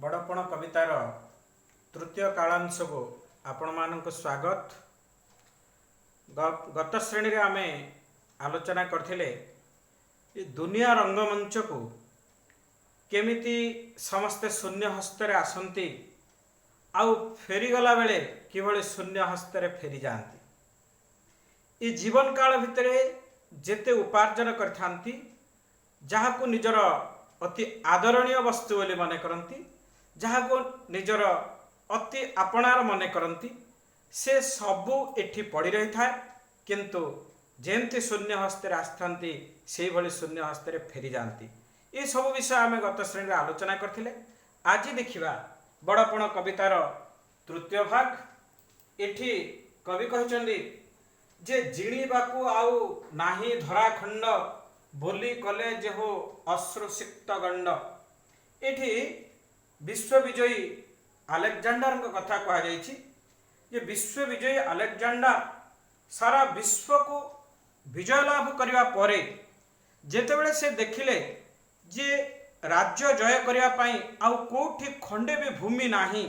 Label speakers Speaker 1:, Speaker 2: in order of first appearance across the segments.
Speaker 1: बड़पण कवितार तृतीय कालांश को आपण मानक स्वागत। गत श्रेणी रे आमे आलोचना करथिले दुनिया रंगमंच को केमिति समस्ते शून्य हस्ते आसंती आउ फेरीगला बेले किभଳି शून्य हस्ते फेरी जाती। ये जीवन काल भितरे जेते उपार्जन करथांती जहाको निजर अति आदरणीय वस्तु बोली मन करती, जहाको निजर अति आपणार मन करती, से सबू एठी पड़ी रही था। किंतु जेमती शून्य हस्ते आसथांती से भली शून्य हस्ते फेरी जाती। ये सब विषय आम गत श्रेणी आलोचना करथिले। आज देखिबा बड़पण कवितार तृतीय भाग। एठी कवि कहचंदी जे जिणीबाकू आउ नाही धराखंड बोली कले जेहो अश्रुसिक्त गंड। एठी विश्वविजयी अलेक्जेंडर कथा कहा जायछि। ये विश्वविजयी अलेक्जेंडर सारा विश्व को विजय लाभ करिवा परे जेतेबेले से देखिले जे राज्य जय करिवा पई आउ कोठी खंडे भी भूमि नाही,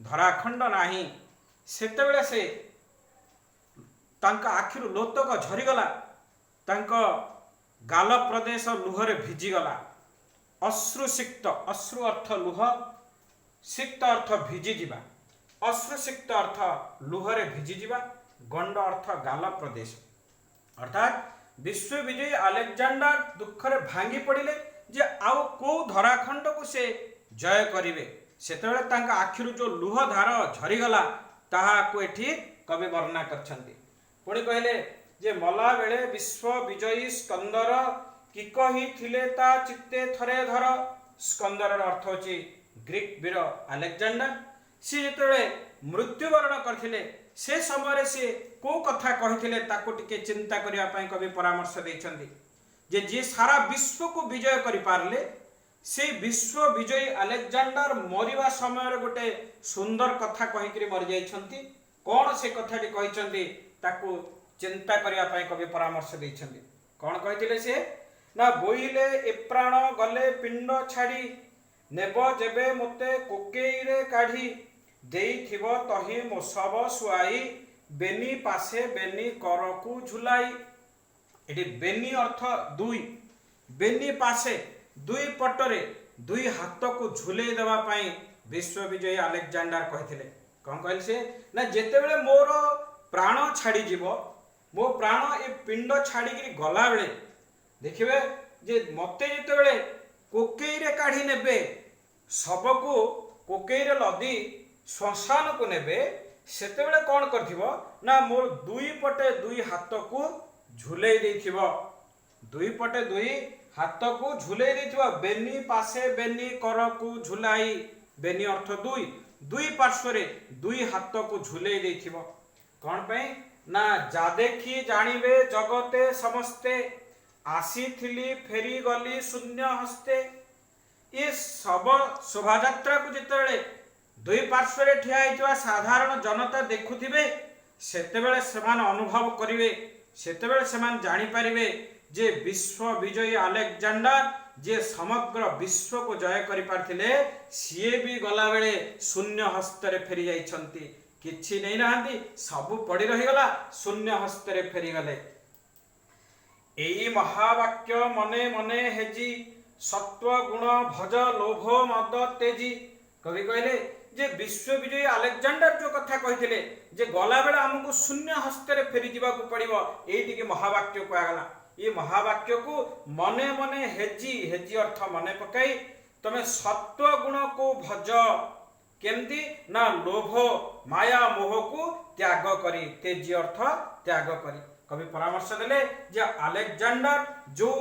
Speaker 1: धराखंड नाही, सेतेबेले से तांका आखिरु लोतक झरीगला, तांका गाल प्रदेश लुहरे भिजिगला। अश्रुसिक्त, अश्रु अर्थ लुह, सिक्त अर्थ भिजी जिबा, अश्रुसिक्त अर्थ लुहरे भिजी जिबा, गंड अर्थ गाल प्रदेश। अर्थात विश्वविजयी अलेक्जेंडर दुखरे भांगी पड़िले जे आउ को धराखंड को से जय करिवे। सेतेबेले तांका आखिरु जो लुह धार झरीगला ताहा को एठी कवि वर्णना करछंती। पुणी कहले जे मला बेले विश्व विजयी स्कंदर कि कही थिले ता चित्ते थरे धर। स्कंदर अर्थ होची ग्रीक वीर अलेक्जेंडर। सी जेतेबेले मृत्युवरण करथिले से समय से को कथा कहिथिले ताको टिके चिंता करिया पई कवि परामर्श दैछंती जे जे सारा विश्व को विजय करि पारले से विश्व विजयी अलेक्जेंडर मरिवा समय गोटे सुंदर कथा कहिकरी मरि जाइछंती। कोन से कथाटी कहिछंती ताको चिंता करिया पई कवि परामर्श दैछंती। कोन कहिथिले से ना बोइले ए प्राण गले पिंड छाड़ी नेब जेबे मते कोकेईरे काढ़ी देइथिब तही मोसब सुआई बेनी पासे बेनी करकू झुलाई। एटी बेनी अर्थ दुई, बेनी पासे दुई पटरे दुई हाथ को झुले देवा पाई विश्व विजयी अलेक्जेंडर कहिथिले। कौन कहले से ना जेतेबेले मोर प्राण छाड़ी जीवो, मो प्राण ए पिंड छाड़ी गला बेले देखिबे जे मते जेतेबेले कोकेईरे काढ़ी नेबे, सबको कोकेईरे लदी श्मशान को नेबे, सेतेबेले कौन करथिबो ना मोर दुई पटे दुई हाथ को झुले देथिबो, दुई पटे दुई हाथ को झुले देथिबो। बेनी पासे बेनी करकू झुलाई, बेनी अर्थ दुई, दुई पार्श्वरे दुई हाथ को झुले देथिबो। कौन पे ना जा देखी जानिबे जगते समस्ते आसी थिली फेरी गली शून्य हस्ते। ये सब शोभायात्रा को जितेबेले दुई पार्श्वरे ठिया होइतिबा साधारण जनता देखुथिबे सेतेबेले सेमान अनुभव करिवे, सेतेबेले सेमान जानि पारिबे जे विश्व विजयी अलेक्जेंडर जे समग्र विश्व को जय करि पारथिले सिए भी गला बेले शून्य हस्ते फेरी जाइछंती। किछि नै नाहंती, सबु पड़ी रही गला, शून्य हस्ते फेरी गले। एई महावाक्य मने मने हेजी सत्व गुण भज लोभ मद तेजी। कवि कहले जे विश्व विजयी अलेक्जेंडर जो कथा कहिथिले जे गला बेला हमको शून्य हस्ते फेरी जीवाकू पड़िबो, एइटी के महावाक्य कहगला। ये महावाक्य को मने मने हेजी, हेजी अर्थ मने पकाई तमे सत्व गुण को भज केमती ना लोभ माया मोह को त्याग करी, तेजी अर्थ त्याग करी। कवि परामर्श देले जे अलेक्जेंडर जो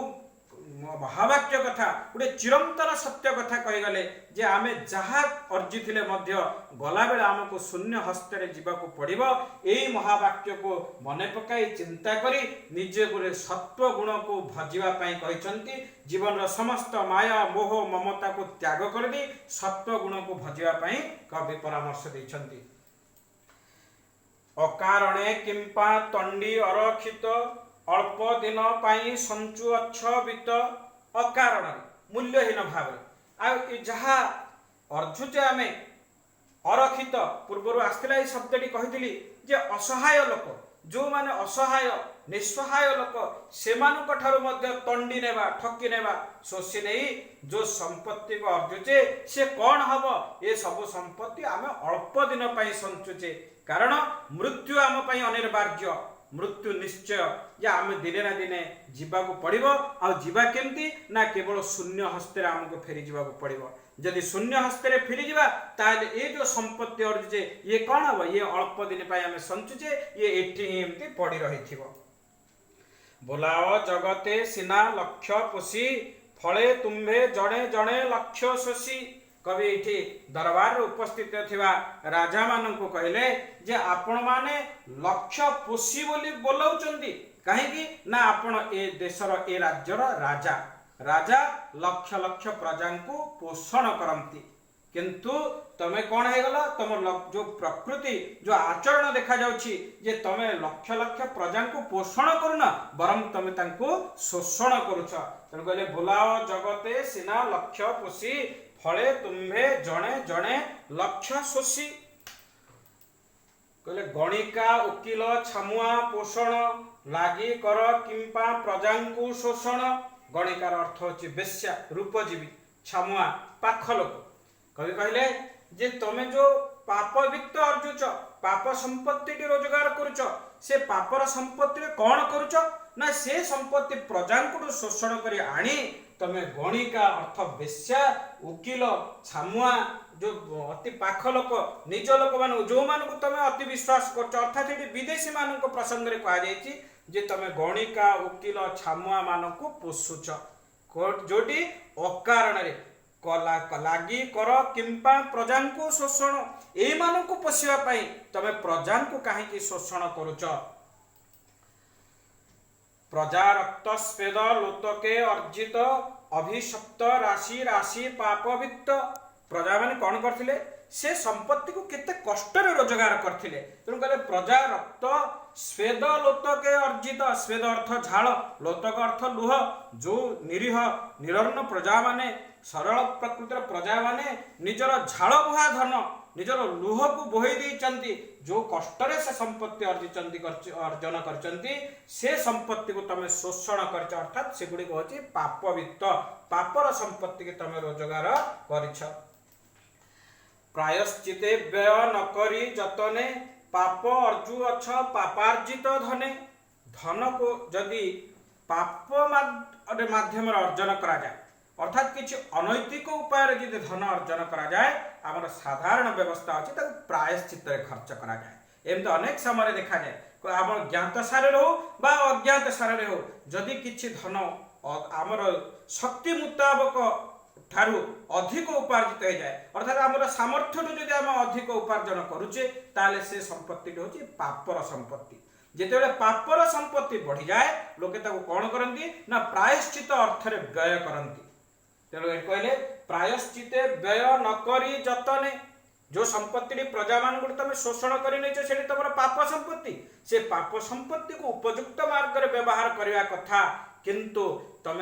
Speaker 1: महावाक्य कथा गोटे चिरंतन सत्य कथा कहीगले जे आमे जहा अर्जी थिले मध्य गला बेला हमको शून्य हस्ते जीवाकू पड़िबो। एई महावाक्य को मने पकाई चिंता करी निजे गुरे सत्व गुण को भजिबा पई कहिसंती। जीवन समस्त माया मोह ममता को त्याग कर दी सत्व गुण को भजिबा पई कवि परामर्श दैछंती। अकारणे किंपा तंडी अरक्षित अल्प दिन पाई संचु अच्छ वित। अकारण मूल्यहीन भाव आ जहा अर्जुचे आमे अरक्षित पूर्वर आसला ये शब्दटी कही जे असहाय लोक जो माने असहाय निस्सहाय लोक से तंडी नेबा ठकी नेबा शोषी नहीं जो संपत्ति को अर्जुचे से कौन हम ये सब संपत्ति आम अल्प दिन संचुचे कारण मृत्यु आम अनिर्वार्य मृत्यु निश्चय जे आम दिने ना दिने जीवाक पड़ो आवा केमती ना केवल शून्य हस्ते आमको फेरी जावाक पड़ो जदि शून्य हस्ते फेरी जावा ताले ये जो संपत्ति अर्जुचे ये कौन हम ये अल्प दिन आम संचुचे ये एमती पड़ी रही बोलाओ जगते सिना लक्ष्य पोषी फले तुम्भे जड़े जड़े लक्ष्य शोषी कवि ये दरबार उपस्थित थिबा राजा मान को कहले जे आपण माने लक्ष्य पोषी बोली बोलाउचंदी कहीं ना आपण ए देशर ए राज्यर राजा राजा लक्ष लक्ष प्रजा को पोषण करती किंतु तमे कौन है गला तुम जो प्रकृति जो आचरण देखा जाउछि जे तमे लक्ष लक्ष प्रजा को पोषण करुना बरम तमे तांको शोषण करुछ तेणु कहले बुलाओ जगते सिना लक्ष्य पोषी फले तुम्भे जणे जणे लक्ष्य शोषी कहले गणिका उकिल छमुआ पोषण लागी कर किंपा प्रजा को शोषण गणिकार अर्थ होची बेश्या रूपजीवी छमुआ पाख लोक कवि कहले जे तमे जो पाप वित्त अर्जुच पाप संपत्ति रोजगार करुच से पापर संपत्ति कौन करुच ना से संपत्ति प्रजा को शोषण करी आनी तमे गणिका अर्थ बेश्या उकिल छामुआ जो अति पाख लोक निज लोक मान जो मान को तमे अति विश्वास कर अर्थात ये विदेशी मान प्रसंग में कह जे तमे गणिका उकिल छामुआ मान को पोषुच जोटी अकारण लागी कर किंपा प्रजा को शोषण एमान को पोषिबा तमे प्रजा को कहीं शोषण करुच प्रजा रक्त स्वेद लोतके अर्जित अभिशप्त राशि राशि पाप वित्त प्रजा माने कौन करथिले से संपत्ति को केते कष्ट रोजगार करथिले तेणु कहले प्रजा रक्त स्वेद लोतके अर्जित स्वेद अर्थ झाल लोतक अर्थ लुह जो निरीह निरन्न प्रजा माने सरल प्रकृतिर प्रजा माने निजर झाल बुहा धन निजर लुह को बोही देइचंती जो कष्ट से संपत्ति अर्जन करचंती से संपत्ति को तमे शोषण करछ अर्थात से गुडी होची पाप वित्त पापर संपत्ति के तमे रोजगार करिछ प्रायश्चिते व्यय न करी जतने पाप अर्जु अछ पापार्जित धने धन को जदि पाप माध्यम अर्जन करा जाए अर्थात किसी अनैतिक उपाय यदि धन अर्जन करा जाए आमर साधारण व्यवस्था अच्छी प्रायश्चित खर्च करा जाए एमती अनेक समय देखा जाए आम ज्ञात सारे हो बा अज्ञात सारे हो जदि किछि धन आमर शक्ति मुताबक ठारू अधिक उपार्जित हो जाए अर्थात आमर सामर्थ्य जदि आम अधिक उपार्जन करुचे ताले से संपत्ति होची पापर संपत्ति जेतेबेले पापर संपत्ति बढ़ी जाए लोके ताको कौन करंती ना प्रायश्चित अर्थ रे व्यय करंती तेणु कहले प्रायश्चिते व्यय न करी जतने जो संपत्ति प्रजा मान तुम शोषण कर तुम पाप संपत्ति से पाप संपत्ति को उपयुक्त मार्ग रे व्यवहार करने कथा किंतु तुम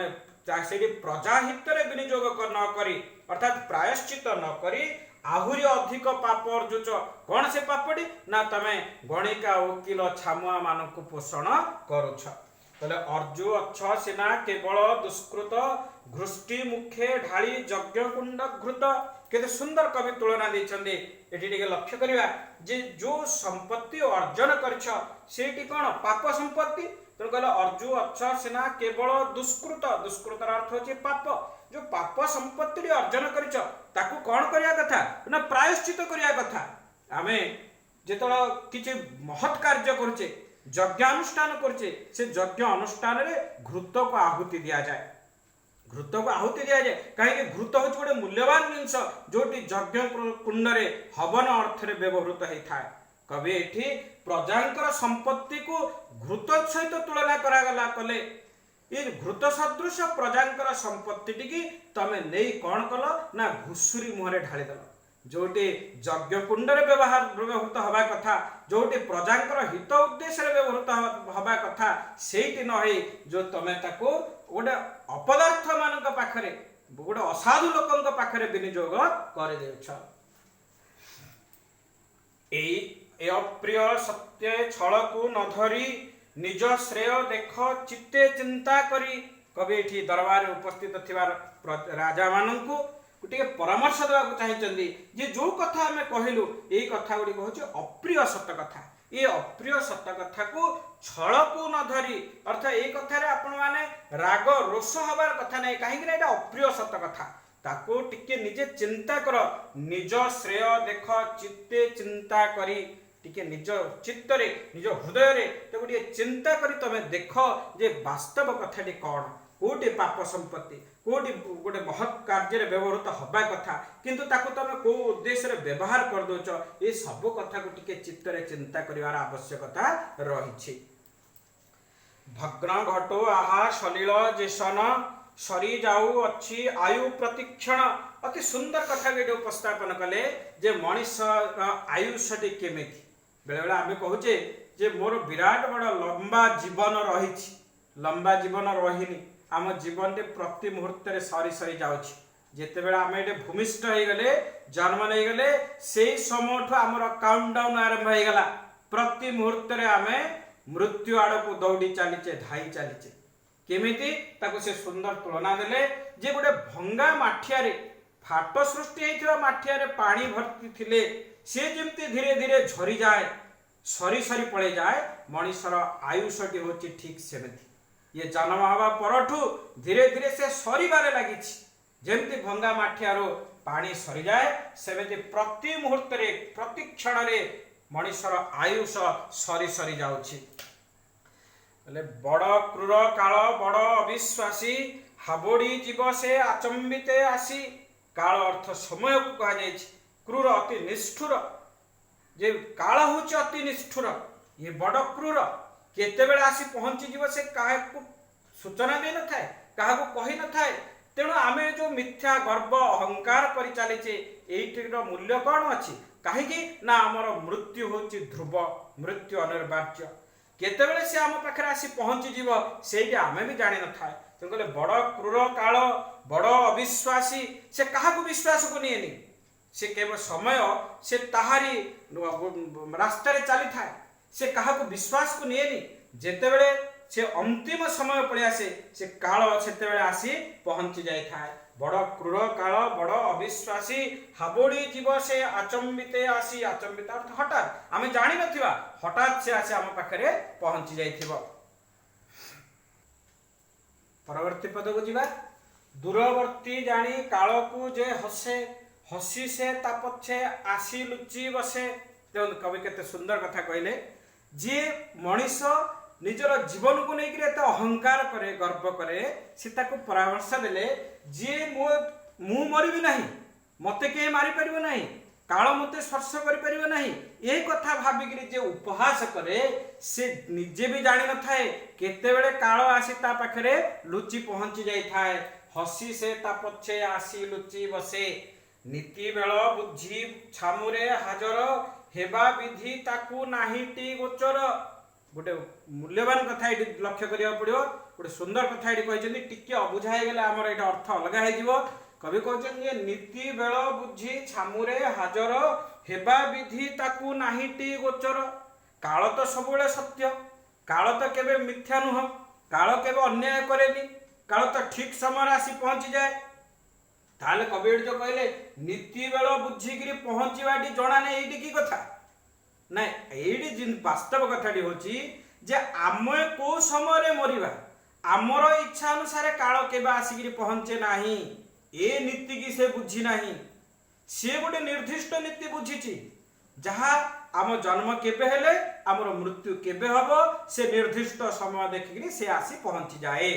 Speaker 1: से प्रजा हित विनियोग न करी अर्थात प्रायश्चित न करी आहुरी अधिक पाप अर्जुच कौन से पापटी ना तुम गणिका वकिल छामुआ मान को पोषण करुछ तले अर्जु अच्छ सिना केवल दुष्कृत घृष्टि मुखे ढाली यज्ञ कुंड घृत केते सुंदर कवि तुलना देछन्ते एठी टिके लक्ष्य करिवा जे जो संपत्ति अर्जन करछ सेठी कोन पाप संपत्ति तो कहले अर्जु अच्छ सिना केवल दुष्कृत दुष्कृत अर्थ होची पाप जो पाप संपत्ति अर्जन करछ ताकू कोन करिया कथा ना प्रायश्चित करिया कथा आमे जेतला किछि महत् कार्य करछे यज्ञानुष्ठान करछे से यज्ञ अनुष्ठान रे घृत को आहुति दिया जाए घृत को आहुति दिया जाए कहीं घृत हूँ गोटे मूल्यवान जिनस जोटी यज्ञ कुंड रे हवन अर्थ रे व्यवहृत होता है कवि एठी प्रजांकर संपत्ति को घृत सहित तुलना करागला कले ये घृत सदृश प्रजांकर संपत्ति टी तमे नहीं कौन कल ना घुषुरी मुहरे ढाली दल जोटी यज्ञ कुंड रे व्यवहृत हवा कथा जोटी प्रजांकर हित उद्देश्य रे व्यवहृत हवा कथा सेठी न होई जो तमे ताको गोटे अपदार्थ मान पाखरे गोटे असाधु लोक पाखे विनियोग कर अप्रिय सत्य छल को न धरी निज श्रेय देख चित्ते चिंता करी। कवि ये दरबार उपस्थित थिबार राजा मानू गोटे परामर्श देवाक चाहिए जे जो कथा आम कहलु यही कथा गुड़ी हूँ अप्रिय सत्य कथा। ये अप्रिय सत्य कथा को छल को न धरी अर्थात ये कथार आपण मैंने राग रोष हबार कथा नहीं कहीं अप्रिय सत्य कथा ताको टिके निजे चिंता कर निज श्रेय देख चित्ते चिंता करी टिके निज चित्तरे निज हृदय रे तो गोटे चिंता करी तमे देख जे वास्तव कथाटी कौन कोटे पाप संपत्ति कोटी गोटे महत् कार्य व्यवहृत हवा कथा किंतु ताको तमे को उद्देश्य व्यवहार कर दोच ये सब कथा को टिके चित्तरे चिंता करिवार आवश्यकता रही। भग्न घटो आहा सलील जेसन सरी जाऊ अच्छी आयु प्रतिक्षण अति सुंदर कथा के उपस्थापन कले जे मनीष आयुषटी केमिति बेले बेले आम कहूचे जे मोर विराट बड़ लंबा जीवन रही लंबा जीवन रहीनी आम जीवन टे प्रति मुहूर्त सरी सरी जाउछि जेते बेले आम ये भूमिष्ठ हो गले जन्म नहीं गले से समय आमर काउंटडाउन आरंभ हो गला प्रति मुहूर्त आम मृत्यु आड़ को दौड़ी चलीचे धाई चलीचे केमिति ताको से सुंदर तुलना देले जे गोटे भंगा माठिया फाट सृष्टि होइथिबा माठिया पानी भर्ती थिले से जेमती धीरे धीरे झरी जाए सरी सरी पड़े जाए मनीषर आयुषटी होची ठीक सेमिति ये जन्म हवा परठू धीरे धीरे से सरीबारे लागिछि जेमती भंगा माठियारो पानी सरी जाए सेमिति प्रति मुहूर्त प्रति क्षण मनीषर आयुष सरी सरी जाउछि। बड़ क्रूर काल बड़ अविश्वासी हाबोड़ी जीव से आचंबिते आसी काल अर्थ समय को कहा जाए क्रूर अति निष्ठुर जे काल होची अति निष्ठुर ये बड़ क्रूर केतेबेले आसी पहुंची जीव से काहाकू सूचना दे न थाए काहाकू कहि न थाए तेणु आमे जो मिथ्या गर्व अहंकार करि चलीचे एइटिर मूल्य कौन अछि कहीं ना आमर मृत्यु होची ध्रुव मृत्यु अनिर्वार्य केतेबेले से आम पाखे आसी पहुंची जीव से आमे भी जानि न थाए तेणु कहले बड़ क्रूर काल बड़ अविश्वासी से काहाकू विश्वास को निएनी से केवल समय से ताहारी रास्ता रे चली थाए से काहाकू विश्वास को निएनी जेतेबेले से अंतिम समय पड़े आसे से काल सेतेबेले आसी पहुंची जाय थाए बड़ क्रूर काल बड़ अविश्वासी हाबोड़ी जीव से आचंबिते आसी आचंबित अर्थ हठात आमे जानि नथिबा हठात से आसी आम पाखरे पहुंची जाइथिबो। परवर्ती पद को जीवा दूरवर्ती जानी काल को जे हसे हसी से ता पछे आसी लुचि बसे। देखो कवि केते सुंदर कथा कहले जे मनीष निजर जीवन को लेकर एत अहंकार करे गर्व करे से ताको परामर्श देले जे मु मरिबी नहीं मते के मारी परिबो नहीं काल मते स्पर्श करि परिबो नहीं यही कथा भाबिकरी जे उपहास करे से निजे भी जानि न थाए केते बेले काल आसी ता पाखरे लुचि पहुंची जाई थाए हसी से ता पछे आसी लुचि बसे नीति बेल बुद्धि छामुरे हाजर हेबा विधि ताकू नाहीटी गोचर। गोटे मूल्यवान कथा ये लक्ष्य करिया पड़ियो गोटे सुंदर कथा ये कहते टिके अबुझा गले आमर ये अर्थ अलग हो कवि कहते नीति बेल बुद्धि छामुरे हाजर हेबा विधि ताकू नाहीटी गोचर। काल तो सब सत्य काल तो केबे मिथ्या नुह काल केबे अन्याय करेनी काल तो ठीक समय आसी पहुंची जाए ताले कवि जो कहले नीति बेल बुझिकी पहुंचवाटी जना नहीं ये कि कथा ना ये वास्तव कथाटी होची जे आम को समय मरिबा आमर इच्छा अनुसार काल केबे आसिकी पहुंचे नाही ए नीति की से बुझी नाही से गोटे निर्दिष्ट नीति बुझीची जहा आम जन्म केबे हेले आमर मृत्यु केबे हबो से निर्दिष्ट समय देखिकी से आसी पहुंची जाए।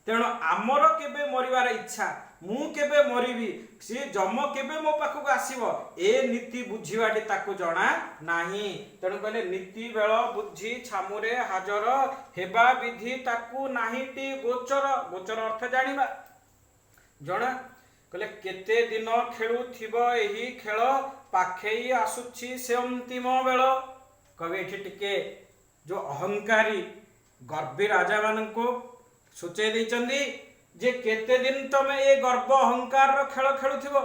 Speaker 1: तेणु आमर केबे मरिबार इच्छा मु केबे मरिबी से जम केबे मो पाखक आसीबो ए नीति बुझीवाटी ताको जणा नाही। तेणु कहले नीति बेल बुद्धि छामुरे हाजर हेबा विधि ताकू नाहीटी गोचर गोचर अर्थ जानिबा जणा कहले केते दिन खेलु थिबो एही खेल पाखेई आसुछि से अंतिम बेल। कवि एठी टिके जो अहंकारी गर्वी राजा मानको सूचे देइचंदी जे केते दिन तमे ए गर्व अहंकार रो खेल खेलुथिबो,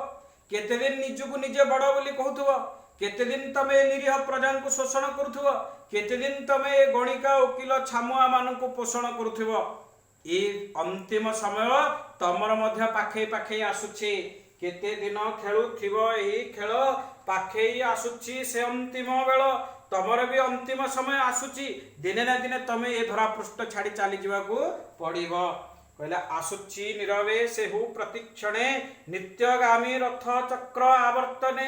Speaker 1: केते दिन निजको निजे बड़ बोली कहूथुबो, केते दिन तमे निरीह प्रजा को शोषण करुथुबो, केते दिन तमे ए गणिका वकील छामुआ मानक पोषण करुथुबो। ए अंतिम समय तमर मध्य पाखे पाखे आसुछि। केते दिन खेलुथिबो एही खेल पाखे आसुछि। से अंतिम बेल तमर भी अंतिम समय आसुछि। दिने ना दिने तमे ए धरा पृष्ठ छाड़ी चली जावाकू पड़िबो। कहला आसुछि नीरवे सेहु प्रतिक्षणे नित्यगामी रथ चक्र आवर्तने।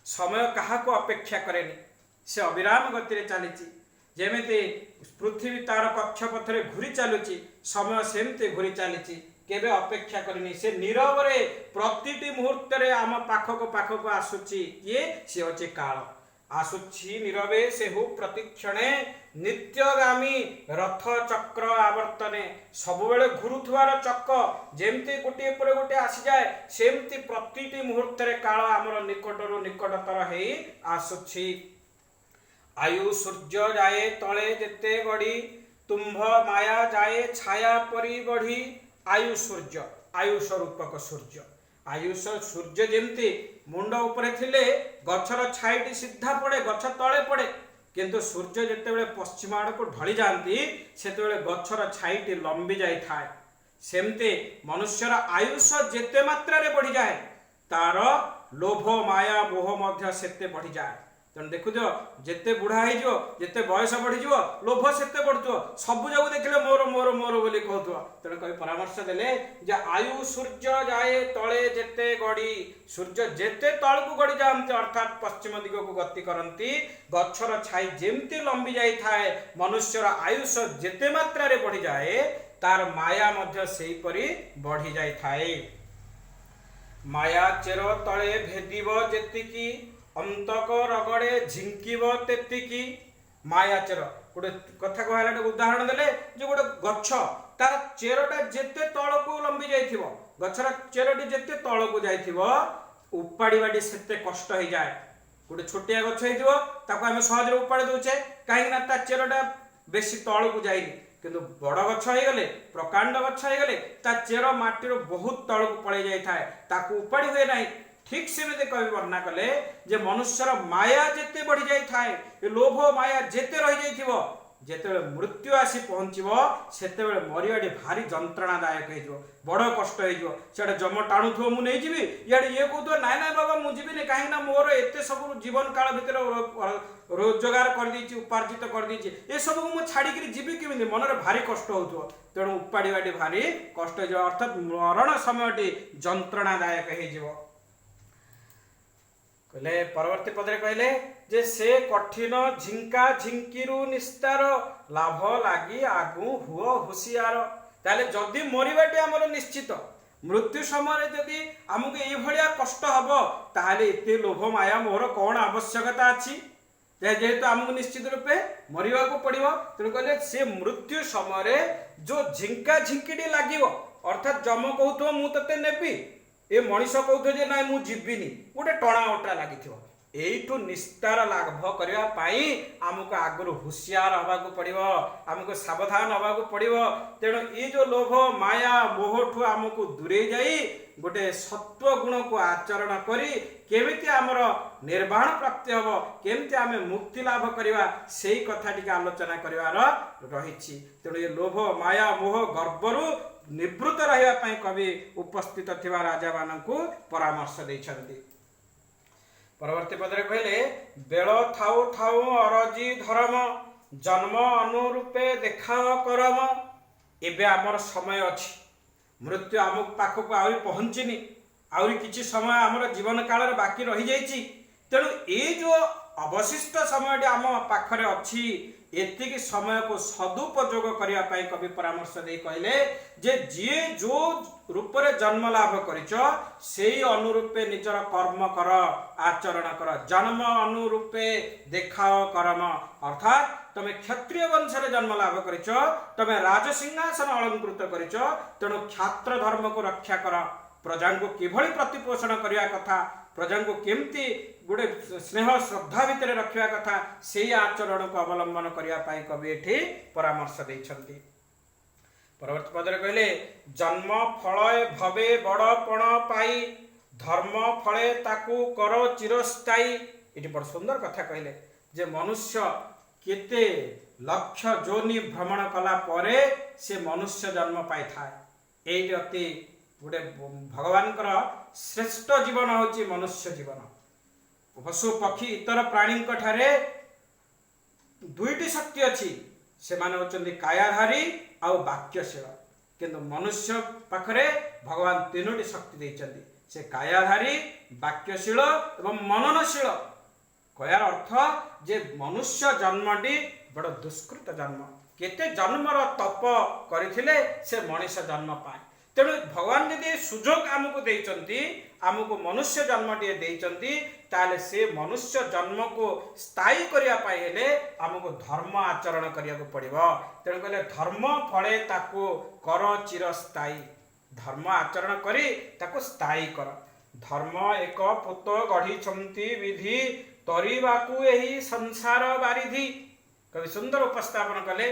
Speaker 1: समय काहाको अपेक्षा करेनी, से अविराम गति रे चलीछि। जेमिति पृथ्वी तार कक्षपथ रे घुरी चलुछि, समय सेमते घुरी चलीछि, केबे अपेक्षा करेनी। से नीरव रे प्रतिटी मुहूर्त रे आम पाखको पाखको आसुछि। किए से अछि काल। आसुछि नीरवे सेहु प्रतिक्षणे नित्यगामी रथ चक्र आवर्तने। सबुबेले घुरुथुवार चक्र जेमती गोटे पर गोटे आसी जाए, सेमती प्रतिटी मुहूर्त रे काल आमर निकटरू निकटतर हेई आसुछि। आयु सूर्य जाए तले जेते गड़ी, तुम्भ माया जाए छाया परी बढ़ी। आयु सूर्य, आयुष रूपक सूर्य। आयुष सूर्य जेमती मुंड उपरे थिले गछर छाईटी सीधा पड़े, गछ तले पड़े, किंतु सूर्य जेतेबेले पश्चिम आड़ को ढली जाती सेतेबेले गछर छाईटी लंबी जाई थाए। सेमते मनुष्यर आयुष जेते मात्रा रे बढ़ी जाए, तार लोभ माया मोह मध्य सेते बढ़ी जाए। तेणु देखुच जेते बुढ़ा हो जेते बयस बढ़ीज लोभ सेते बढ़ुव, सबू जगह देखिले मोर मोर मोर बोली कहथुव। तेणु कवि परामर्श देले जे आयु सूर्य जाए तले जेते गड़ी। सूर्य जेते तलकू गड़ी जाती अर्थात पश्चिम दिग को गति करती, गछर छाई जेमती लंबी जाई थाए, मनुष्यर आयुष जेते मात्रा रे बढ़ी जाए तार माया मध्य सेही परी बढ़ी जाई थाए। माया चेर तले भेदिब जेतिकी, अंतक रगड़े झिंकिब तेतिकी। माया चेर गोटे कथा कहला उदाहरण देले जे गोटे गछ तार चेरटा जेते तळकू लंबी जाइथिबो, गछर चेरटी जेते तळकू जाइथिबो उपाड़ीबाटी सेते कष्ट हो जाए। गोटे छोटिया गछ हेइथिबो ताको आमे सहज उपाड़ी दउचे काहे ना ता चेरटा बेसी तळकू जाइनी, किंतु बड़ गछ हो गले प्रकांड गछ हो गले ता चेर माटीर बहुत तळकू पळै जाय थाए, ताको उपाड़ी हुए नाही। ठीक सेमते कवि वर्णना कले जे मनुष्यर माया जेते बढ़ी जाई थाए, लोभ माया जेते रही जाइथिबो, जेतेबेले मृत्यु आसी पहुंचीबो सेतेबेले मरियाडी भारी जंत्रणादायक हेइजो, बड़ कष्ट हेइजो। सेडे जम टाणुथो मु नै जिबि, याडे ये कहतो नाय नाय बाबा मु जिबिनी, काहे ना मोर एते सब जीवन काल भितर रोजगार कर दीची, उपार्जित कर दीची, ए सब मु छाड़ी करी जिबि केमिति, मनरे भारी कष्ट होथो। तेणु उपाड़ीबाटी भारी कष्ट हेइजो, अर्थात मरण समयटी जंत्रणादायक हेइजिवो। कहले परवर्ती पदरे कहले जे से कठिन झिंका झिंकीरु निस्तार, लाभ लागी आगु हुओ हुसियार। ताले जदि मरिबाटी हमर निश्चित, मृत्यु समय जदि हमको ए भलिया कष्ट हबो ताले एते लोभ माया मोर कोन आवश्यकता अछि, जेहेतु हमको निश्चित रूपे मरिबा को पड़िबो। तेणु कहले से मृत्यु समय जो झिंका झिंकीटी लागिबो, अर्थात जम कहथो मु तते नेबी, ए मनीष कहथो जे नाय मु जीविनी, गोटे टणा ओटा लागिथिबो। एइठु निस्तार लाभ करिया पाई हमको आगरु हुशियार हबाकू पड़िबो, हमको सावधान हबाकू पड़िबो। तेणु ए जो लोभ माया मोहठु हमको दूरे जाई गोटे सत्व गुण को आचरण करी केमिति हमर निर्वाण प्राप्ति हबो, केमिति आमे मुक्ति लाभ करिवा, सेही कथाटिके आलोचना करिवार रहिछि। तेणु ए लोभ माया मोह गर्वरु निवृत्त रहिबा पई कवि उपस्थित थिबा राजा मानकू परामर्श दैछन्ति। परवर्ती पदरे कहले बेल थाउ थाउ अरजी धर्म, जन्म अनुरूपे देखाओ करम। एबे हमर समय अछि, मृत्यु आमक पाखक आउरी पहुंचिनी, आउरी किछि समय हमर जीवन काल रे बाकी रहि जाइछि। तेणु ए जो अवशिष्ट समय आम पाखरे अछि, एतिकी समय को सदुपयोग करिया पाई कवि परामर्श दे कहले जे जे जो रूप रे जन्म लाभ करिच सेही अनुरूपे निजर कर्म कर, आचरण कर। जन्म अनुरूपे देखाओ कर्म, अर्थात तमे क्षत्रिय वंश रे जन्म लाभ करिच, तमे राजसिंहासन अलंकृत करिच, तेणु क्षात्र धर्म को रक्षा कर, प्रजा को किभଳି प्रतिपोषण करिया कथा, प्रजा को केमती गोटे स्नेह श्रद्धा भितर रखिया कथा, से आचरण को अवलंबन करिया पाई कवि एठी परामर्श दैछन्ति। ପରବର୍ତ୍ତୀ ପଦରେ କହିଲେ ଜନ୍ମ ଫଳ ଭବେ ବଡ଼ପଣ ପାଇ ଧର୍ମ ଫଳେ ତାକୁ କର ଚିରସ୍ଥାୟୀ। ଏଠି ବଡ଼ ସୁନ୍ଦର କଥା କହିଲେ ଯେ ମନୁଷ୍ୟ କେତେ ଲକ୍ଷ ଯୋନି ଭ୍ରମଣ କଲା ପରେ ସେ ମନୁଷ୍ୟ ଜନ୍ମ ପାଇଥାଏ। ଏଇଟି ଅତି ଗୋଟେ ଭଗବାନଙ୍କର ଶ୍ରେଷ୍ଠ ଜୀବନ ହେଉଛି ମନୁଷ୍ୟ ଜୀବନ। ପଶୁ ପକ୍ଷୀ ଇତର ପ୍ରାଣୀଙ୍କ ଠାରେ ଦୁଇଟି ଶକ୍ତି ଅଛି, ସେମାନେ ହେଉଛନ୍ତି କାୟାଧାରୀ ଆଉ ବାକ୍ୟଶୀଳ। କିନ୍ତୁ ମନୁଷ୍ୟ ପାଖରେ ଭଗବାନ ତିନୋଟି ଶକ୍ତି ଦେଇଛନ୍ତି, ସେ କାୟାଧାରୀ, ବାକ୍ୟଶୀଳ ଏବଂ ମନନଶୀଳ। କହିବାର ଅର୍ଥ ଯେ ମନୁଷ୍ୟ ଜନ୍ମଟି ବଡ଼ ଦୁଷ୍କୃତ ଜନ୍ମ, କେତେ ଜନ୍ମର ତପ କରିଥିଲେ ସେ ମଣିଷ ଜନ୍ମ ପାଏ। ତେଣୁ ଭଗବାନ ଯଦି ସୁଯୋଗ ଆମକୁ ଦେଇଛନ୍ତି, ଆମକୁ ମନୁଷ୍ୟ ଜନ୍ମଟିଏ ଦେଇଛନ୍ତି, ତାହେଲେ ସେ ମନୁଷ୍ୟ ଜନ୍ମକୁ ସ୍ଥାୟୀ କରିବା ପାଇଁ ହେଲେ ଆମକୁ ଧର୍ମ ଆଚରଣ କରିବାକୁ ପଡ଼ିବ। ତେଣୁ କହିଲେ ଧର୍ମ ଫଳେ ତାକୁ କର ଚିରସ୍ଥାୟୀ। ଧର୍ମ ଆଚରଣ କରି ତାକୁ ସ୍ଥାୟୀ କର। ଧର୍ମ ଏକ ପୋତ ଗଢ଼ିଛନ୍ତି ବିଧି ତରିବାକୁ ଏହି ସଂସାର ବାରିଧି। କବି ସୁନ୍ଦର ଉପସ୍ଥାପନ କଲେ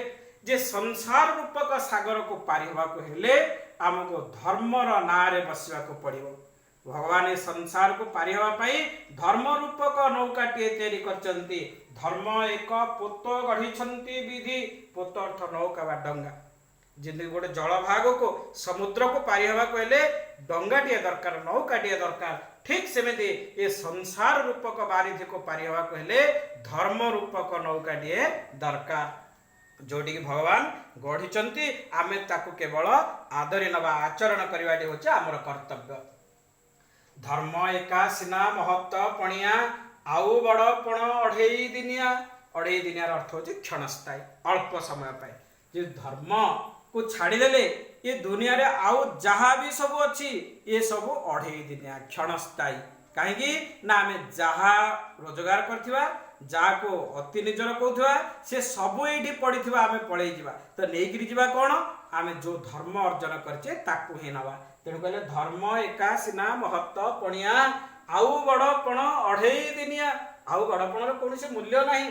Speaker 1: ଯେ ସଂସାର ରୂପକ ସାଗରକୁ ପାରି ହେବାକୁ ହେଲେ ଆମକୁ ଧର୍ମର ନାଁରେ ବସିବାକୁ ପଡ଼ିବ। ଭଗବାନ ଏ ସଂସାରକୁ ପାରି ହେବା ପାଇଁ ଧର୍ମ ରୂପକ ନୌକାଟିଏ ତିଆରି କରିଛନ୍ତି। ଧର୍ମ ଏକ ପୋତ ଗଢ଼ିଛନ୍ତି ବିଧି। ପୋତ ଅର୍ଥ ନୌକା ବା ଡଙ୍ଗା। ଯେମିତି ଗୋଟେ ଜଳଭାଗକୁ ସମୁଦ୍ରକୁ ପାରି ହେବାକୁ ହେଲେ ଡଙ୍ଗାଟିଏ ଦରକାର, ନୌକାଟିଏ ଦରକାର। ଠିକ୍ ସେମିତି ଏ ସଂସାର ରୂପକ ବାରିଧିକୁ ପାରି ହେବାକୁ ହେଲେ ଧର୍ମ ରୂପକ ନୌକାଟିଏ ଦରକାର, ଯୋଉଠିକି ଭଗବାନ ଗଢ଼ିଛନ୍ତି। ଆମେ ତାକୁ କେବଳ ଆଦରି ନେବା, ଆଚରଣ କରିବାଟି ହେଉଛି ଆମର କର୍ତ୍ତବ୍ୟ। ଧର୍ମ ଏକା ସିନା ମହତ୍ତ ପଣିଆ ଆଉ ବଡ଼ପଣ ଅଢ଼େଇ ଦିନିଆ। ଅଢ଼େଇ ଦିନିଆର ଅର୍ଥ ହେଉଛି କ୍ଷଣସ୍ଥାୟୀ, ଅଳ୍ପ ସମୟ ପାଇଁ। ଯେ ଧର୍ମକୁ ଛାଡ଼ିଦେଲେ ଏ ଦୁନିଆରେ ଆଉ ଯାହା ବି ସବୁ ଅଛି ଏ ସବୁ ଅଢ଼େଇ ଦିନିଆ, କ୍ଷଣସ୍ଥାୟୀ। କାହିଁକି ନା ଆମେ ଯାହା ରୋଜଗାର କରିଥିବା, ଯାହାକୁ ଅତି ନିଜର କହୁଥିବା, ସେ ସବୁ ଏଇଠି ପଡ଼ିଥିବା, ଆମେ ପଳେଇ ଯିବା। ତ ନେଇକିରି ଯିବା କ'ଣ? ଆମେ ଯେଉଁ ଧର୍ମ ଅର୍ଜନ କରିଛେ ତାକୁ ହିଁ ନେବା। ତେଣୁ କହିଲେ ଧର୍ମ ଏକା ସିନା ମହତ୍ତ ପଣିଆ ଆଉ ବଡ଼ପଣ ଅଢ଼େଇ ଦିନିଆ। ଆଉ ବଡ଼ପଣର କୌଣସି ମୂଲ୍ୟ ନାହିଁ।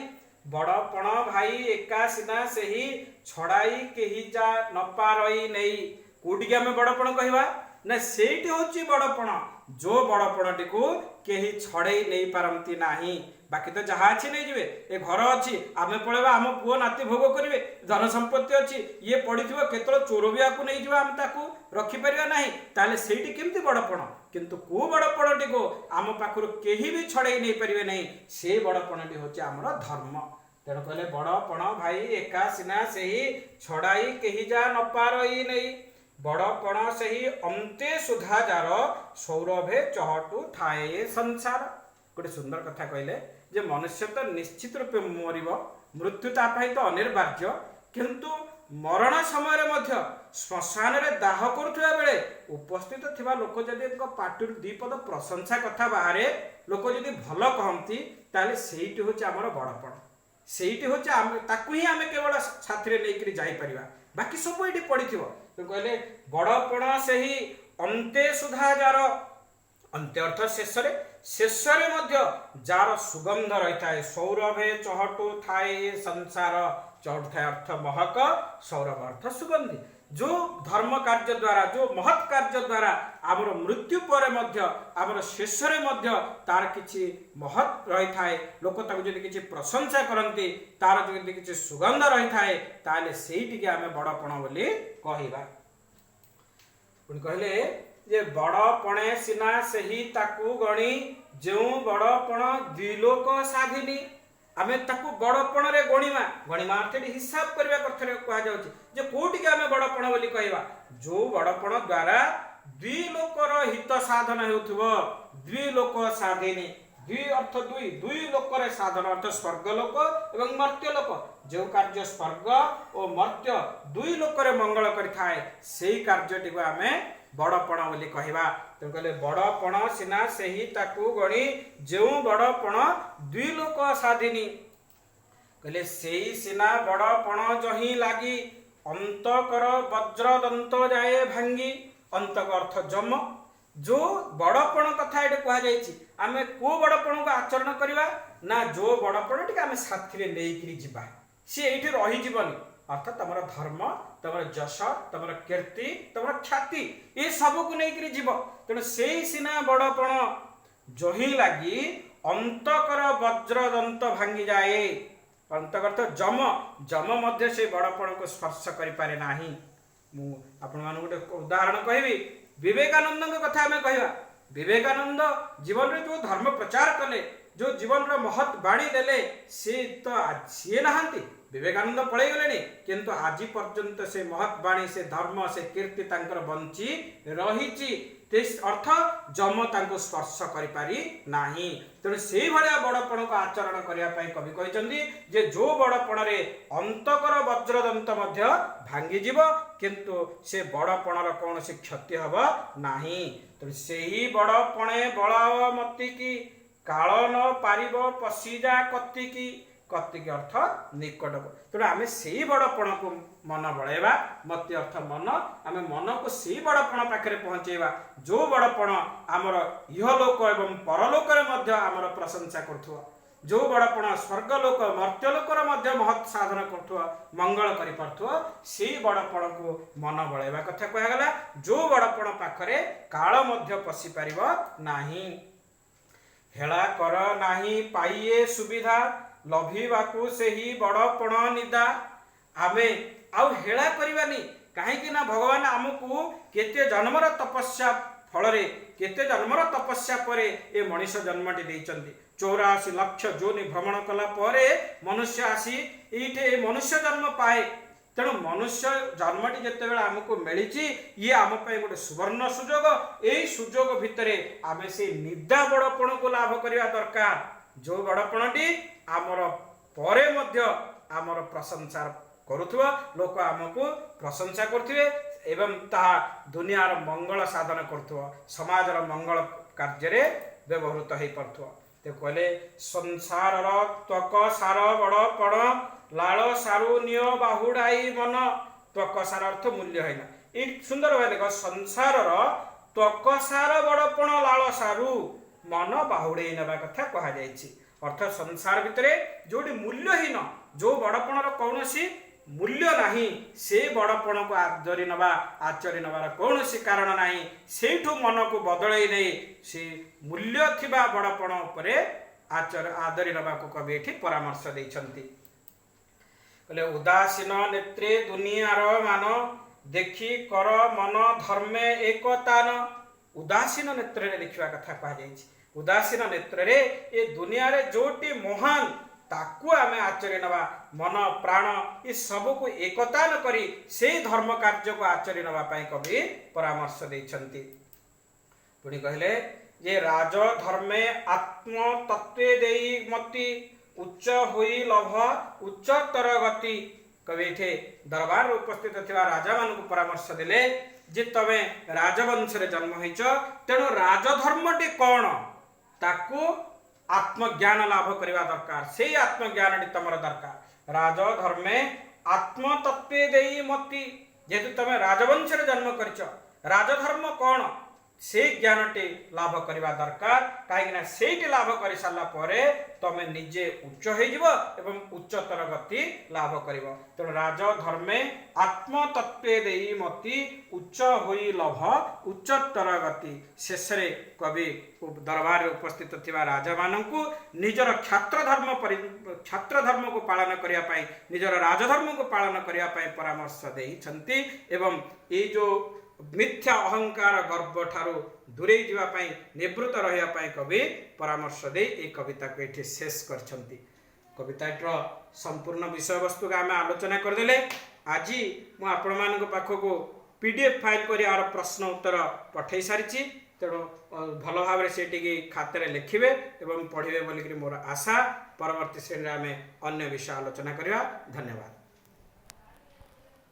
Speaker 1: ବଡ଼ପଣ ଭାଇ ଏକା ସିନା ସେହି ଛଡ଼ାଇ କେହି ଯା ନ ପାରଇ ନେଇ। କୋଉଠିକି ଆମେ ବଡ଼ପଣ କହିବା ନା ସେଇଠି ହେଉଛି ବଡ଼ପଣ, ଯେଉଁ ବଡ଼ପଣଟିକୁ କେହି ଛଡ଼େଇ ନେଇପାରନ୍ତି ନାହିଁ। ବାକି ତ ଯାହା ଅଛି ନେଇଯିବେ। ଏ ଘର ଅଛି, ଆମେ ପଳେଇବା, ଆମ ପୁଅ ନାତି ଭୋଗ କରିବେ। ଧନ ସମ୍ପତ୍ତି ଅଛି, ଇଏ ପଡ଼ିଥିବ, କେତେବେଳେ ଚୋର ବି ଆକୁ ନେଇଯିବା, ଆମେ ତାକୁ ରଖିପାରିବା ନାହିଁ। ତାହେଲେ ସେଇଠି କେମିତି ବଡ଼ପଣ? କିନ୍ତୁ କେଉଁ ବଡ଼ପଣଟିକୁ ଆମ ପାଖରୁ କେହି ବି ଛଡ଼େଇ ନେଇପାରିବେ ନାହିଁ, ସେ ବଡ଼ପଣଟି ହେଉଛି ଆମର ଧର୍ମ। ତେଣୁ କହିଲେ ବଡ଼ପଣ ଭାଇ ଏକା ସିନା ସେହି ଛଡ଼ାଇ କେହି ଯା ନ ପାରଇ ନେଇ। ବଡ଼ପଣ ସେହି ଅନ୍ତେ ସୁଧା ଯାର ସୌରଭେ ଚହଟୁ ଥାଏ ଏ ସଂସାର। ଗୋଟେ ସୁନ୍ଦର କଥା କହିଲେ ଯେ ମନୁଷ୍ୟ ତ ନିଶ୍ଚିତ ରୂପେ ମରିବ, ମୃତ୍ୟୁ ତା ପାଇଁ ତ ଅନିବାର୍ଯ୍ୟ। କିନ୍ତୁ ମରଣ ସମୟରେ ମଧ୍ୟ ଶ୍ମଶାନରେ ଦାହ କରୁଥିବା ବେଳେ ଉପସ୍ଥିତ ଥିବା ଲୋକ ଯଦି ପାଟିରୁ ଦୁଇ ପଦ ପ୍ରଶଂସା କଥା ବାହାରେ, ଲୋକ ଯଦି ଭଲ କହନ୍ତି, ତାହେଲେ ସେଇଠି ହେଉଛି ଆମର ବଡ଼ପଣ। ସେଇଠି ହେଉଛି ତାକୁ ହିଁ ଆମେ କେବଳ ସାଥିରେ ନେଇକରି ଯାଇପାରିବା, ବାକି ସବୁ ଏଇଠି ପଡ଼ିଥିବ। କହିଲେ ବଡ଼ପଣ ସେହି ଅନ୍ତେ ସୁଧା ଯାର। ଅନ୍ତ୍ୟ ଅର୍ଥ ଶେଷରେ, ଶେଷରେ ମଧ୍ୟ ଯାର ସୁଗନ୍ଧ ରହିଥାଏ। ସୌରଭେ ଚହଟୁ ଥାଏ ଏ ସଂସାର। ଚହଟୁ ଥାଏ ଅର୍ଥ ମହକ, ସୌରଭ ଅର୍ଥ ସୁଗନ୍ଧି। ଯେଉଁ ଧର୍ମ କାର୍ଯ୍ୟ ଦ୍ୱାରା, ଯେଉଁ ମହତ୍ କାର୍ଯ୍ୟ ଦ୍ୱାରା ଆମର ମୃତ୍ୟୁ ପରେ ମଧ୍ୟ, ଆମର ଶେଷରେ ମଧ୍ୟ ତାର କିଛି ମହତ୍ ରହିଥାଏ, ଲୋକ ତାକୁ ଯଦି କିଛି ପ୍ରଶଂସା କରନ୍ତି, ତାର ଯଦି କିଛି ସୁଗନ୍ଧ ରହିଥାଏ, ତାହେଲେ ସେଇଟିକି ଆମେ ବଡ଼ପଣ ବୋଲି କହିବା। ପୁଣି କହିଲେ ଯେ ବଡ଼ପଣେ ସିନା ସେହି ତାକୁ ଗଣି ଯେଉଁ ବଡ଼ପଣ ଦ୍ୱିଲୋକ ସାଧିନି। ଆମେ ତାକୁ ବଡ଼ପଣରେ ଗଣିବା। ଗଣିବା ଅର୍ଥରେ ହିସାବ କରିବା ଅର୍ଥରେ କୁହାଯାଉଛି ଯେ କୋଉଠିକି ଆମେ ବଡ଼ପଣ ବୋଲି କହିବା? ଯେଉଁ ବଡ଼ପଣ ଦ୍ୱାରା ଦୁଇ ଲୋକର ହିତ ସାଧନ ହେଉଥିବ। ଦ୍ୱିଲୋକ ସାଧିନି, ଦୁଇ ଅର୍ଥ ଦୁଇ, ଦୁଇ ଲୋକରେ ସାଧନ ଅର୍ଥ ସ୍ୱର୍ଗଲୋକ ଏବଂ ମର୍ତ୍ତ୍ୟଲୋକ। ଯେଉଁ କାର୍ଯ୍ୟ ସ୍ୱର୍ଗ ଓ ମର୍ତ୍ତ୍ୟ ଦୁଇ ଲୋକରେ ମଙ୍ଗଳ କରିଥାଏ, ସେଇ କାର୍ଯ୍ୟଟିକୁ ଆମେ ବଡ଼ପଣ ବୋଲି କହିବା। ତେଣୁ କହିଲେ ବଡ଼ପଣ ସିନା ସେହି ତାକୁ ଗଣି ଯେଉଁ ବଡ଼ପଣ ଦୁଇ ଲୋକ ସାଧିନି। କହିଲେ ସେଇ ସିନା ବଡ଼ପଣ ଜହିଁ ଲାଗି ଅନ୍ତକର ବଜ୍ର ଦନ୍ତ ଯାଏ ଭାଙ୍ଗି। ଅନ୍ତକ ଅର୍ଥ ଯମ। ଯେଉଁ ବଡ଼ପଣ କଥା ଏଠି କୁହାଯାଇଛି, ଆମେ କେଉଁ ବଡ଼ପଣକୁ ଆଚରଣ କରିବା ନା ଯେଉଁ ବଡ଼ପଣଟିକୁ ଆମେ ସାଥିରେ ନେଇକିରି ଯିବା। ସିଏ ଏଇଠି ରହିଯିବନି, अर्थात तुम धर्म, तुम जश, तुम कीर्ति, तुम ख्याति ये सब को लेकर जीव। तेणु से सीना बड़पण जो ही लगी अंतकर वज्रदंत भांगी जाए। अंतकर जम जम मध्य से बड़पण को स्पर्श करें ना। मुझे गोटे उदाहरण कहबी, विवेकानंद कथा आम कह। विवेकानंद जीवन में जो धर्म प्रचार कले, जो जीवन महत् बाणी देले, सी तो सी नहांती, विवेकानंद पलि गले, किंतु आज पर्यंत से महत् बाणी, से धर्म, से कीर्ति तांकर बंची रही। अर्थ जम तांको स्पर्श करि नाही। तेणु से भाया बड़पण को आचरण करने कवि कहते जे जो बड़पण रे अंतकर वज्रदंत मध्य भांगी जीव, किंतु से बड़पणर कौन से क्षति हब नाही। तेणु से ही बड़पणे बल मती की काल न पारिब पशिजा कति की, कति की अर्थ निकट को। तेणु आम से बड़पण को मन बड़ेवा, मती अर्थ मन, आम मन को से बड़पण पाखे पहुँचेवा जो बड़पण आमर इहलोक एवं परलोक आमर प्रशंसा करुवा, जो बड़पण स्वर्गलोक मर्त्यलोकर महत् साधन करुवा, मंगल करिपारुवा, से बड़पण को मन बड़ेवा कथा कहगला। जो बड़पण पाखरे काल मध्य पशि पारिब नाही। हेला कर नाही पाइए सुविधा, लभिबाकू से ही बड़पण निदा। आमे आउ हेला करवानी कहीं ना भगवान आमको केते जन्मर तपस्या फल केते जन्मर तपस्या पर ए मनीष जन्मटी देइचंती। 84 लाख जोनि भ्रमण कला परे मनुष्य आसी ये मनुष्य जन्म पाए। तेणु मनुष्य जन्मटी जिते बेला आमको मिली, ये आम गोटे सुवर्ण सुजोग। यही सुजोग भितर आम से निदा बड़पण को लाभ करने दरकार, जो बड़पणटी आमर परे मध्य आमर प्रशंसा करुवा, लोक आमको प्रशंसा करुवे एवं ता दुनियार मंगल साधन करुवा, समाजर मंगल कार्य व्यवहृत हो पार्थुवा। ते कहले संसार त्वक सार बड़पण, लाल सारू निय बाहुड़ाई मन। त्वक सार अर्थ मूल्य है ना, ये सुंदर भाई देख, संसार त्वक सार बड़पण लाल सारू मन बाहुड़े नवा कथा कहा जायछि। अर्थात संसार भितरे जोटी मूल्यहीन, जो बड़पणर कौन मूल्य नाही, से बड़पण को आदरी नवा आचरी नवार कौन कारण नाही। सेठू मन को बदलई नहीं से मूल्य थिबा बड़पण उपरे आदरी नवा को कवि एठी परामर्श देइछंती। कहले उदासीन नेत्रे दुनियार मान, देखी कर मन धर्मे एकतान। उदासीन नेत्र रे देखिवा कथा कहा जायछि। उदासीन नेत्र रे ए दुनिया रे जोटी महान ताकू आमे आचरी नवा, मन प्राण ये सब को एकतान करी से धर्म कार्य को आचरी नवा पाई कवि परामर्श देइछंती। पुणी कहले जे राज धर्मे आत्म तत्वे देई मति, उच्च होई लभ उच्चतर गति। कवि एठे दरबार उपस्थित थिबा राजा मान को परामर्श देले जे तमे राजवंश रे जन्म होइछ, तेणु राजधर्मटी कौन ताकू आत्मज्ञान लाभ करवा दरकार। से आत्मज्ञान तमर दरकार। राजधर्मे आत्मतत्वे देई मति, जेहेतु तुम राजवंश रे जन्म करिछ, राजधर्म कौन से ज्ञानटी लाभ करवा दरकार। कहीं से लाभ कर सारा तुम निजे उच्च हो एवं उच्चतर गति लाभ कर। तेणु राजधर्मे आत्मतत्वे देई मति, उच्च होई लभ उच्चतर गति। शेष कवि दरबार उपस्थित थिबा राजा मानकु निजर छात्र धर्म को पालन करने, निजर राजधर्म को पालन करने परामर्श देइछंती। एवं ये जो मिथ्या अहंकार गर्व ठारू दूरे जावाई निवृत्त रही कवि परामर्श दे ए कविता को ये शेष करछंती। कविताटर संपूर्ण विषय वस्तु का आम आलोचना करदेले। आज मु आपण मान पाखक पीडीएफ फाइल कर यार प्रश्न उत्तर पठे सारी। तेणु भल भाव से खाते लिखिए एवं पढ़े बोलिक मोर आशा। परवर्ती श्रेणी में आम अन्य विषय आलोचना करवा। धन्यवाद।